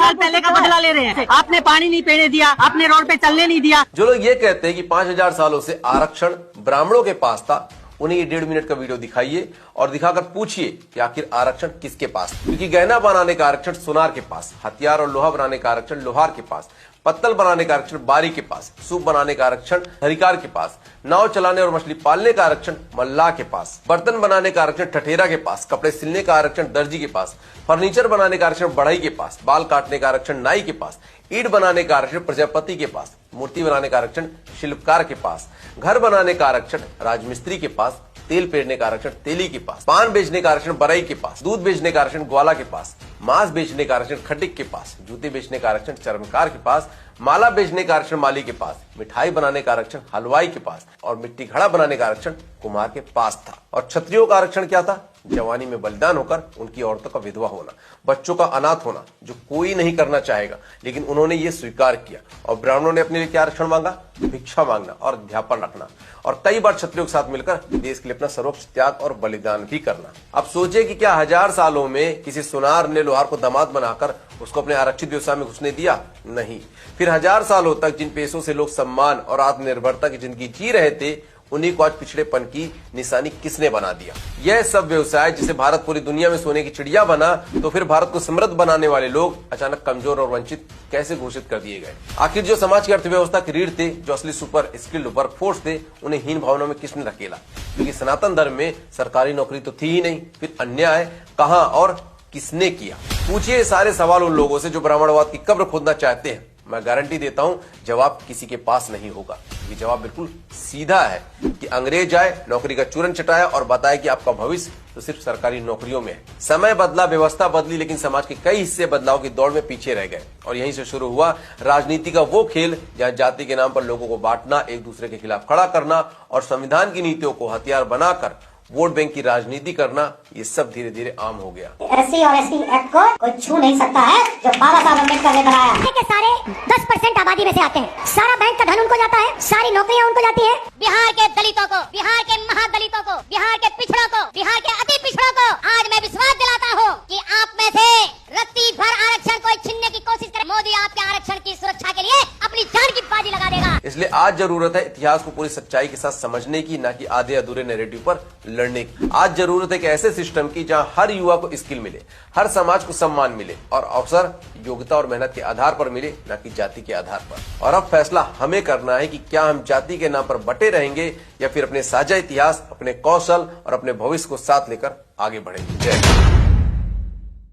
साल पहले का बदला ले रहे हैं। आपने पानी नहीं पीने दिया, आपने रोड पे चलने नहीं दिया। जो लोग ये कहते हैं कि 5000 सालों से आरक्षण ब्राह्मणों के पास था, उन्हें ये 1.5 मिनट का वीडियो दिखाइए और दिखाकर पूछिए कि आखिर आरक्षण किसके पास। क्योंकि गहना बनाने का आरक्षण सोनार के पास, हथियार और लोहा बनाने का आरक्षण लोहार के पास, पत्तल बनाने का आरक्षण बारी के पास, सूप बनाने का आरक्षण हरिकार के पास, नाव चलाने और मछली पालने का आरक्षण मल्लाह के पास, बर्तन बनाने का आरक्षण ठठेरा के पास, कपड़े सिलने का आरक्षण दर्जी के पास, फर्नीचर बनाने का आरक्षण बढ़ई के पास, बाल काटने का आरक्षण नाई के पास, ईंट बनाने का आरक्षण प्रजापति के पास, मूर्ति बनाने का आरक्षण शिल्पकार के पास, घर बनाने का आरक्षण राजमिस्त्री के पास, तेल पेरने का आरक्षण तेली के पास, पान बेचने का आरक्षण बरई के पास, दूध बेचने का आरक्षण ग्वाला के पास, मांस बेचने का आरक्षण खटिक के पास, जूते बेचने का आरक्षण चर्मकार के पास, माला बेचने का आरक्षण माली के पास, मिठाई बनाने का आरक्षण हलवाई के पास और मिट्टी घड़ा बनाने का आरक्षण कुम्हार के पास था। और क्षत्रियों का आरक्षण क्या था? जवानी में बलिदान होकर उनकी औरतों का विधवा होना, बच्चों का अनाथ होना, जो कोई नहीं करना चाहेगा, लेकिन उन्होंने ये स्वीकार किया। और ब्राह्मणों ने अपने लिए क्या आरक्षण मांगा? भिक्षा मांगना और अध्यापन रखना, और कई बार क्षत्रियों के साथ मिलकर देश के लिए अपना सर्वोच्च त्याग और बलिदान भी करना। अब सोचिए कि क्या 1000 सालों में किसी सुनार ने लोहार को दामाद बनाकर उसको अपने आरक्षित व्यवसाय में घुसने दिया? नहीं। फिर 1000 सालों तक जिन पेशों से लोग सम्मान और आत्मनिर्भरता की जिंदगी जी रहे थे, उन्हीं को आज पिछड़ेपन की निशानी किसने बना दिया? यह सब व्यवसाय जिसे भारत पूरी दुनिया में सोने की चिड़िया बना, तो फिर भारत को समृद्ध बनाने वाले लोग अचानक कमजोर और वंचित कैसे घोषित कर दिए गए? आखिर जो समाज की अर्थव्यवस्था की रीढ़ थे, जो असली सुपर स्किल्ड वर्कफोर्स थे, उन्हें हीन भावना में किसने धकेला? क्योंकि सनातन धर्म में सरकारी नौकरी तो थी ही नहीं, फिर अन्याय कहां और किसने किया? पूछिए सारे सवाल उन लोगों से जो ब्राह्मणवाद की कब्र खोदना चाहते हैं। मैं गारंटी देता हूं जवाब किसी के पास नहीं होगा। ये जवाब बिल्कुल सीधा है कि अंग्रेज आए, नौकरी का चूरन चटाया और बताया कि आपका भविष्य तो सिर्फ सरकारी नौकरियों में है। समय बदला, व्यवस्था बदली, लेकिन समाज के कई हिस्से बदलाव की दौड़ में पीछे रह गए। और यहीं से शुरू हुआ राजनीति का वो खेल जहां जाति के नाम पर लोगों को बांटना, एक दूसरे के खिलाफ खड़ा करना और संविधान की नीतियों को हथियार बनाकर वोट बैंक की राजनीति करना, ये सब धीरे धीरे आम हो गया। SC और ST एक्ट को कोई छू नहीं सकता है, जो बाबा साहब अम्बेडकर लेकर आया। के सारे 10% आबादी में से आते हैं, सारा बैंक का धन उनको जाता है, सारी नौकरियां उनको जाती है। बिहार के दलितों को, बिहार के महादलितों को, बिहार के पिछड़ों को, बिहार के अति पिछड़ों को आज मैं विश्वास दिलाता हूँ कि आप में से रत्ती भर आरक्षण को छीनने की कोशिश करे, मोदी आपके आरक्षण की सुरक्षा के लिए अपनी जान की बाजी लगा देगा। इसलिए आज जरूरत है इतिहास को पूरी सच्चाई के साथ समझने की, न कि आधे अधूरे नैरेटिव पर लड़ने की। आज जरूरत है कि ऐसे सिस्टम की जहां हर युवा को स्किल मिले, हर समाज को सम्मान मिले और अवसर योग्यता और मेहनत के आधार पर मिले, न कि जाति के आधार पर। और अब फैसला हमें करना है कि क्या हम जाति के नाम पर बटे रहेंगे या फिर अपने साझा इतिहास, अपने कौशल और अपने भविष्य को साथ लेकर आगे बढ़ेंगे। जय हिंद।